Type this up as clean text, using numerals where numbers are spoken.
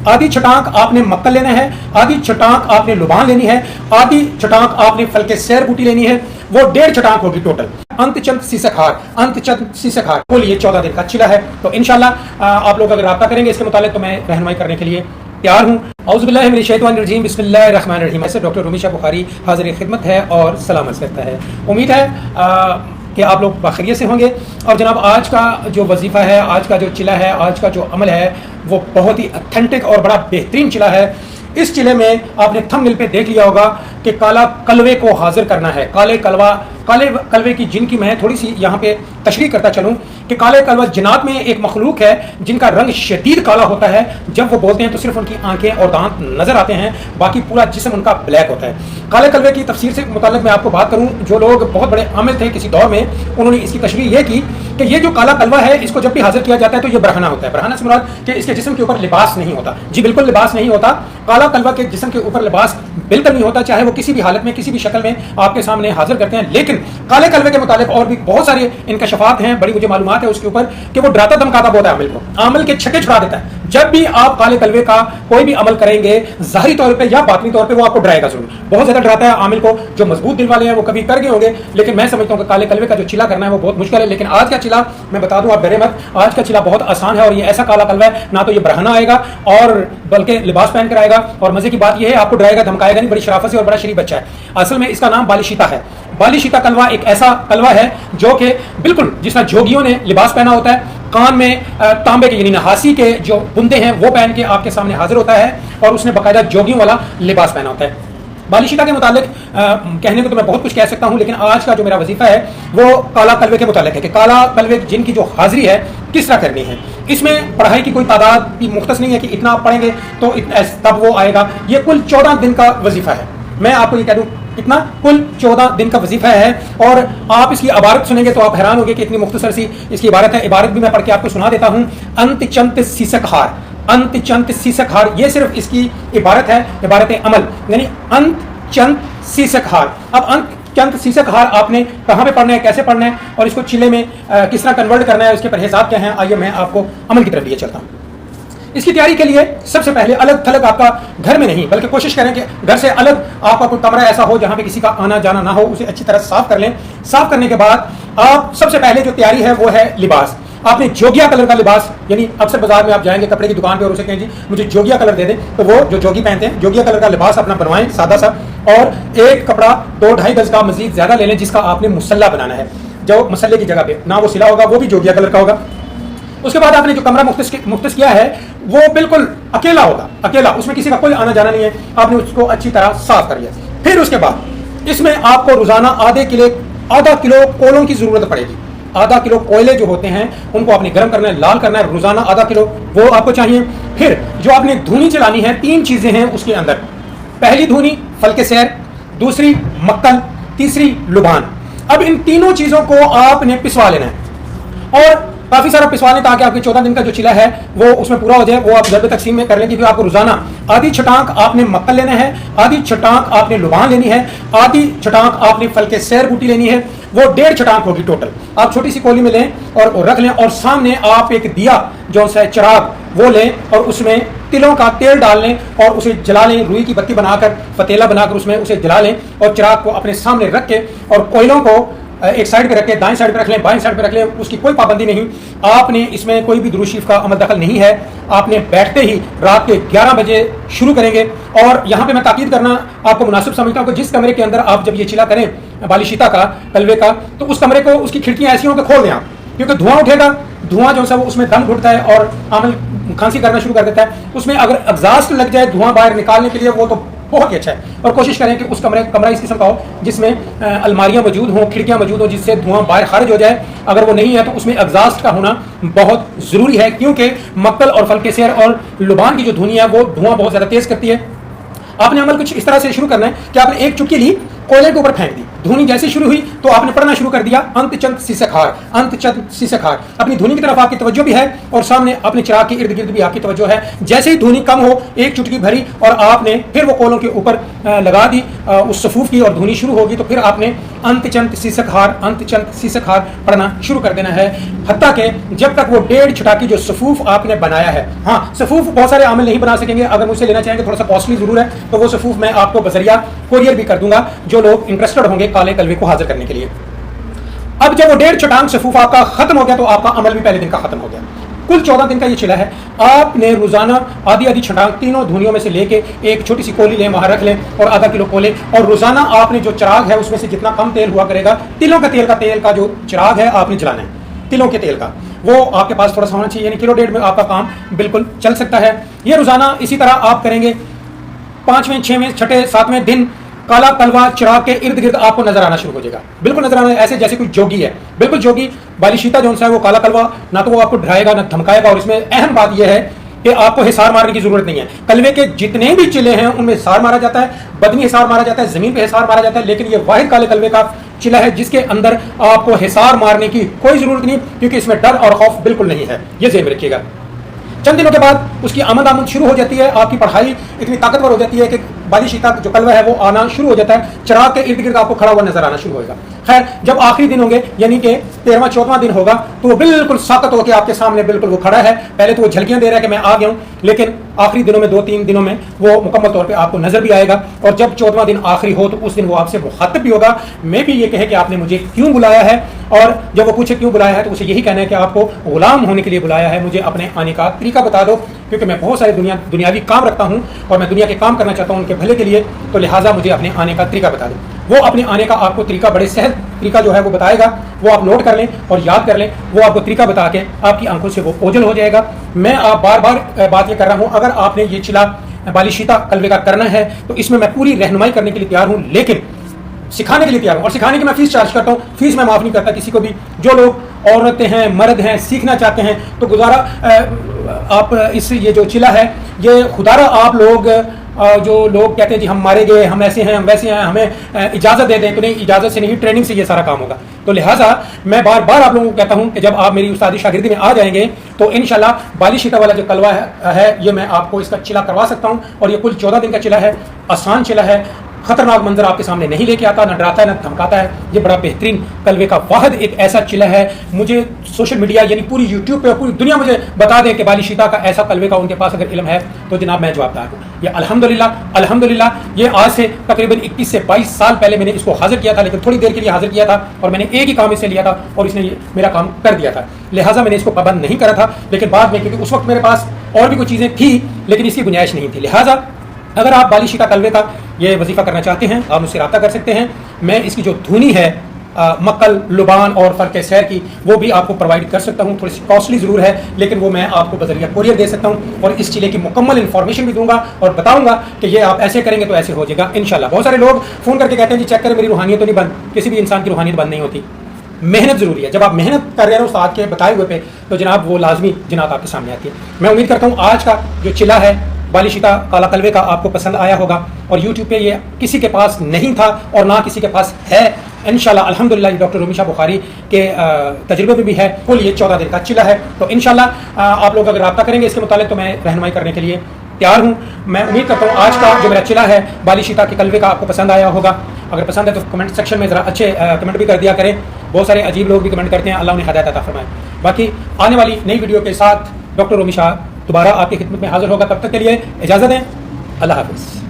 आधी छटाक आपने मक्कल लेना है, आधी छटाक आपने लुबान लेनी है, आधी छटाक आपने फल के सैर बूटी लेनी है, वो 1.5 छटाक होगी टोटल। अंतचंद सीसकहार को लिए 14 दिन का चिला है। तो इंशाल्लाह आप लोग अगर राब्ता करेंगे इसके मुतालिक तो मैं रहनुमाई करने के लिए तैयार हूँ। औज़ुबिल्लाहि मिनश्शैतानिर्रजीम, बिस्मिल्लाहिर्रहमानिर्रहीम। ऐसे डॉक्टर रुमीशा बुखारी हाज़िर खिदमत है और सलाम अर्ज़ करता है। उम्मीद है कि आप लोग बाखैरियत से होंगे। और जनाब आज का जो वजीफ़ा है, आज का जो चिला है, आज का जो अमल है वो बहुत ही ऑथेंटिक और बड़ा बेहतरीन चिला है। इस चिले में आपने थंबनेल पे देख लिया होगा कि काला कलवे को हाजिर करना है। काले कलवे की जिनकी मैं थोड़ी सी यहाँ पे तशरीह करता चलूँ कि काले कलवा जिन्नात में एक मखलूक है जिनका रंग शदीद काला होता है। जब वो बोलते हैं तो सिर्फ उनकी आंखें और दांत नजर आते हैं, बाकी पूरा जिस्म उनका ब्लैक होता है। काले कलवे की तफसीर से मुताल्लिक मैं आपको बात करूँ, जो लोग बहुत बड़े आमिल थे किसी दौर में, उन्होंने इसकी तशरीह ये की कि ये जो काला कलवा है इसको जब भी हाजिर किया जाता है तो ये बरहना होता है। बरहना से मुराद कि इसके जिस्म के ऊपर लिबास नहीं होता। जी बिल्कुल लिबास नहीं होता। काला कलवा के जिस्म के ऊपर लिबास बिल्कुल नहीं होता, चाहे वो किसी भी हालत में किसी भी शक्ल में आपके सामने हाजिर करते हैं। लेकिन काले कलवे के मुतालिक और भी बहुत सारे इनकशाफात हैं, बड़ी मुझे मालूमात है उसके ऊपर कि वो डराता धमकाता बहुत है आमिल को, अमल के छक्के छुड़ा देता है। जब भी आप काले कलवे का कोई भी अमल करेंगे ज़ाहिरी तौर पे या बातनी तौर पे वो आपको डराएगा जरूर, बहुत ज्यादा डराता है आमिल को। जो मजबूत दिल वाले हैं वो कभी कर गए होंगे, लेकिन मैं समझता हूँ कि काले कलवे का जो चिला करना है वो बहुत मुश्किल है। लेकिन आज का चिला मैं बता दूं, आप डरे मत, आज का चिला बहुत आसान है। और ये ऐसा काला कलवा है, ना तो ये बरहना आएगा और बल्कि लिबास पहन कर आएगा। और मजे की बात यह है आपको डराएगा धमकाएगा नहीं, बड़ी शराफत से और बड़ा शरीफ बच्चा है। असल में इसका नाम बालिशीता है। बालिशीता कलवा एक ऐसा कलवा है जो कि बिल्कुल जिस तरह जोगियों ने लिबास पहना होता है, कान में तांबे के यानी नहासी के जो बुंदे हैं वो पहन के आपके सामने हाजिर होता है और उसने बाकायदा जोगियों वाला लिबास पहना होता है। बालिशीता के मुतालिक कहने को तो मैं बहुत कुछ कह सकता हूं, लेकिन आज का जो मेरा वजीफा है वो काला कलवे के मुतालिक है कि काला कलवे जिनकी जो हाजिरी है किस तरह करनी है। इसमें पढ़ाई की कोई तादाद भी मुख्तस नहीं है कि इतना आप पढ़ेंगे तो तब वो आएगा। ये कुल 14 दिन का वजीफा है। मैं आपको ये कह दूं कितना, कुल 14 दिन का वजीफा है। और आप इसकी इबारत सुनेंगे तो आप हैरान होंगे कि इतनी मुख्तसर सी इसकी इबारत है। इबारत भी मैं पढ़ के आपको सुना देता हूँ। अंतचंत सीसकहार, अंतचंत सीसकहार, ये सिर्फ इसकी इबारत है, इबारत अमल, यानी अंतचंत सीसकहार। अब अंतचंत सीसकहार आपने कहाँ पे पढ़ना है, कैसे पढ़ना है और इसको चिले में किस तरह कन्वर्ट करना है, उसके परहेज़ात क्या हैं, आइए मैं आपको अमल की तरफ लिए चलता हूँ। इसकी तैयारी के लिए सबसे पहले अलग थलग आपका घर में नहीं बल्कि कोशिश करें कि घर से अलग आपका कोई कमरा ऐसा हो जहां पे किसी का आना जाना ना हो, उसे अच्छी तरह साफ कर लें। साफ करने के बाद आप सबसे पहले जो तैयारी है वो है लिबास। आपने जोगिया कलर का लिबास, यानी अक्सर बाजार में आप जाएंगे कपड़े की दुकान पे और उसे कहें जी मुझे जोगिया कलर दे दें, तो वो जो जोगी पहनते हैं जोगिया कलर का लिबास अपना बनवाएं सादा सा। और एक कपड़ा 2-2.5 गज का मजीद ज्यादा ले लें जिसका आपने मुसल्ला बनाना है। जो मसल्ले की जगह पे ना वो सिला होगा वो भी जोगिया कलर का होगा। उसके बाद आपने जो कमरा मुख्तस किया है वो बिल्कुल अकेला होगा, अकेला, उसमें किसी का कोई आना जाना नहीं है। आपने उसको अच्छी तरह साफ कर लिया। फिर उसके बाद इसमें आपको रोजाना आधा किलो कोयलों की जरूरत पड़ेगी। आधा किलो कोयले जो होते हैं उनको आपने गर्म करना है, लाल करना है, रोजाना आधा किलो वो आपको चाहिए। फिर जो आपने धुनी चलानी है, 3 चीजें हैं उसके अंदर। पहली धुनी फल के सैर, दूसरी मक्कल, तीसरी लुबान। अब इन तीनों चीजों को आपने पिसवा लेना है और काफी सारा पिसवा लें ताकि आपके 14 दिन का जो चिला है वो उसमें पूरा हो जाए। वो आप जब तकसीम में कर लें कि आपको रोजाना आधी छटाक आपने मक्कल लेना है, आधी छटाक आपने लुबान लेनी है, आधी छटाक आपने फल के सैर बूटी लेनी है, वो 1.5 छटाक होगी टोटल। आप छोटी सी कोली में लें और रख लें और सामने आप एक दिया जो सा चिराग वो लें और उसमें तिलों का तेल डाल लें और उसे जला लें। रुई की बत्ती बनाकर पतीला बनाकर उसमें उसे जला लें और चिराग को अपने सामने रख के और कोयलों को एक साइड पे रख के दाएं साइड पे रख लें, बाएं साइड पे रख लें, उसकी कोई पाबंदी नहीं। आपने इसमें कोई भी दुरूद शरीफ का अमल दखल नहीं है। आपने बैठते ही रात के 11 बजे शुरू करेंगे। और यहाँ पे मैं ताकीद करना आपको मुनासिब समझता हूँ कि जिस कमरे के अंदर आप जब ये चिला करें बालिशीता का कलवे का, तो उस कमरे को उसकी खिड़कियाँ ऐसी हों कि खोल दें आप, क्योंकि धुआं उठेगा, धुआं जो है वो उसमें दम घुटता है और आमिल खांसी करना शुरू कर देता है। उसमें अगर एग्जॉस्ट लग जाए धुआं बाहर निकालने के लिए वो तो बहुत ही अच्छा है। और कोशिश करें कि उस कमरा इस किस्म का हो जिसमें अलमारियां मौजूद हों, खिड़कियां मौजूद हों, जिससे धुआं बाहर खारिज हो जाए। अगर वो नहीं है तो उसमें एग्जॉस्ट का होना बहुत जरूरी है, क्योंकि मक्कल और फल के सैर और लुबान की जो धुनी है वो धुआं बहुत ज्यादा तेज करती है। आपने अमल कुछ इस तरह से शुरू करना है कि आपने एक चुटकी ली कोयले के ऊपर फेंक दी। धुनी जैसे शुरू हुई तो आपने पढ़ना शुरू कर दिया अंतचंद सीसकहार, अंतचंद सीसकहार। अपनी धुनी की तरफ आपकी तवज्जो भी है और सामने अपने चिराग के इर्द गिर्द भी आपकी तवज्जो है। जैसे ही धुनी कम हो एक चुटकी भरी और आपने फिर वो कोयलों के ऊपर लगा दी उस सफूफ की और धुनी शुरू होगी तो फिर आपने अंतचंद सीसकहार, अंतचंद सीसकहार पढ़ना शुरू कर देना है, हत्ता के जब तक वो 1.5 छटाकी जो सफूफ आपने बनाया है। हाँ, सफूफ बहुत सारे आमिल नहीं बना सकेंगे, अगर मुझसे लेना चाहेंगे थोड़ा सा कॉस्टली जरूर है, तो वो सफूफ मैं आपको बजरिया कोरियर भी कर दूंगा जो लोग इंटरेस्टेड होंगे काले कलवे को हाजिर करने के लिए। अब जब वो 1.5 छटांग सफूफ आपका खत्म हो गया तो आपका अमल भी पहले दिन का खत्म हो गया। कुल 14 दिन का ये चिला है। आपने रोजाना आधी आधी छटांग तीनों धुनियों में से लेके एक छोटी सी कोली लें, वहां रख लें और आधा किलो कोले, और रोजाना आपने जो चिराग है उसमें से जितना कम तेल हुआ करेगा, तिलों का तेल का जो चिराग है आपने जलाना है, तिलों के तेल का, वो आपके पास थोड़ा सा होना चाहिए, यानी किलो 1.5 में आपका काम बिल्कुल चल सकता है। ये रोजाना इसी तरह आप करेंगे। 5वें, 6वें, 6ठे, 7वें दिन काला कलवा चिराग के इर्द गिर्द आपको नजर आना शुरू हो जाएगा, बिल्कुल नजर आना ऐसे जैसे कोई जोगी है, बिल्कुल जोगी। बालिशीता जो है वो काला कलवा ना तो वो आपको डराएगा ना धमकाएगा। और इसमें अहम बात यह है कि आपको हिसार मारने की जरूरत नहीं है। कलवे के जितने भी चिले हैं उनमें हिसार मारा जाता है, बदनी हिसार मारा जाता है, जमीन पे हिसार मारा जाता है, लेकिन ये वाहिद काले कलवे का चिला है जिसके अंदर आपको हिसार मारने की कोई जरूरत नहीं, क्योंकि इसमें डर और खौफ बिल्कुल नहीं है। ये ज़हन में रखिएगा। चंद दिनों के बाद उसकी आमद शुरू हो जाती है, आपकी पढ़ाई इतनी ताकतवर हो जाती है कि बालिशीता जो कलवा है वो आना शुरू हो जाता है, चिराग के इर्द गिर्द आपको खड़ा हुआ नजर आना शुरू होगा। खैर, जब आखिरी दिन होंगे यानी कि 13वां 14वां दिन होगा तो वो बिल्कुल साकत होकर आपके सामने बिल्कुल वो खड़ा है। पहले तो वो झलकियां दे रहा है कि मैं आ गया हूं, लेकिन आखिरी दिनों में 2-3 दिनों में वो मुकम्मल तौर पे आपको नजर भी आएगा। और जब 14वां दिन आखिरी हो तो उस दिन वो आपसे मुखातिब भी होगा। मैं भी ये कहे कि आपने मुझे क्यों बुलाया है, और जब वो पूछे क्यों बुलाया है तो उसे यही कहना है कि आपको गुलाम होने के लिए बुलाया है, मुझे अपने आने का तरीका बता दो, क्योंकि मैं बहुत सारे दुनियावी काम रखता हूँ और मैं दुनिया के काम करना चाहता हूँ उनके भले के लिए, तो लिहाजा मुझे अपने आने का तरीका बता दो। वो अपने आने का आपको तरीका बड़े सहज तरीका जो है वो बताएगा, वो आप नोट कर लें और याद कर लें। वो आपको तरीका बता के आपकी आंखों से वो ओझल हो जाएगा। मैं आप बार बार बात ये कर रहा हूँ, अगर आपने ये चिला बालिशीता कलवे का करना है तो इसमें मैं पूरी रहनुमाई करने के लिए तैयार हूँ, लेकिन सिखाने के लिए तैयार हूँ। और सिखाने की मैं फीस चार्ज करता हूँ, फीस मैं माफ़ नहीं करता किसी को भी। जो लोग औरतें हैं, मर्द हैं, सीखना चाहते हैं तो गुजारा आप इस ये जो चिला है ये खुदारा आप लोग जो लोग कहते हैं जी हम मारे गए, हम ऐसे हैं, हम वैसे हैं, हमें इजाज़त दे दें, तो नहीं, इजाज़त से नहीं, ट्रेनिंग से ये सारा काम होगा। तो लिहाजा मैं बार बार आप लोगों को कहता हूं कि जब आप मेरी उस्तादी शागिर्दी में आ जाएंगे तो इंशाल्लाह बालिशीता वाला जो कलवा है ये मैं आपको इसका चिला करवा सकता हूं। और ये कुल 14 दिन का चिला है, आसान चिला है, खतरनाक मंजर आपके सामने नहीं लेके आता, न डराता है न धमकाता है। ये बड़ा बेहतरीन कलवे का वाहिद एक ऐसा चिला है। मुझे सोशल मीडिया यानी पूरी यूट्यूब पे पूरी दुनिया मुझे बता दे कि बालिशीता का ऐसा कलवे का उनके पास अगर इल्म है तो जनाब मैं जवाबदार हूँ। ये अल्हम्दुलिल्लाह ये आज से तकरीबन 21 से 22 साल पहले मैंने इसको हाजिर किया था, लेकिन थोड़ी देर के लिए हाजिर किया था और मैंने एक ही काम इससे लिया था और इसने मेरा काम कर दिया था। लिहाजा मैंने इसको पाबंद नहीं करा था, लेकिन बाद में क्योंकि उस वक्त मेरे पास और भी कुछ चीज़ें थी लेकिन इसकी गुंजाइश नहीं थी। लिहाजा अगर आप बालिशीता कलवे का ये वजीफा करना चाहते हैं आप मुझसे रब्ता कर सकते हैं। मैं इसकी जो धुनी है मक्कल, लुबान और फलके सैर की वो भी आपको प्रोवाइड कर सकता हूँ। थोड़ी सी कॉस्टली ज़रूर है लेकिन वो मैं आपको बजरिया कोरियर दे सकता हूँ और इस चिले की मुकम्मल इन्फॉर्मेशन भी दूंगा और बताऊंगा कि ये आप ऐसे करेंगे तो ऐसे हो जाएगा इंशाल्लाह। बहुत सारे लोग फ़ोन करके कहते हैं जी चेक करें मेरी रूहानियत तो नहीं बंद। किसी भी इंसान की रूहानियत बंद नहीं होती, मेहनत ज़रूरी है। जब आप मेहनत कर रहे हैं उस्ताद के बताए हुए पे तो जनाब वो लाजमी जनाब आपके सामने आती है। मैं उम्मीद करता हूँ आज का जो चिला है बालिशीता काला कलवे का आपको पसंद आया होगा और यूट्यूब पे ये किसी के पास नहीं था और ना किसी के पास है। इंशाल्लाह अल्हम्दुलिल्लाह डॉक्टर रूमी शाह बुखारी के तजुर्बे में भी है। कुल ये 14 दिन का चिला है। तो इंशाल्लाह आप लोग अगर रब्ता करेंगे इसके मुतालिक तो मैं रहनुमाई करने के लिए तैयार हूँ। मैं उम्मीद करता हूँ आज का जो मेरा चिला है बालिशीता के कलवे का आपको पसंद आया होगा। अगर पसंद है तो कमेंट सेक्शन में ज़रा अच्छे कमेंट भी कर दिया करें। बहुत सारे अजीब लोग भी कमेंट करते हैं, अल्लाह उन्हें हिदायत अता फरमाए। बाकी आने वाली नई वीडियो के साथ डॉक्टर रूमी शाह दोबारा आपकी खिदमत में हाजिर होगा। तब तक के लिए इजाज़त दें। अल्लाह हाफ़िज़।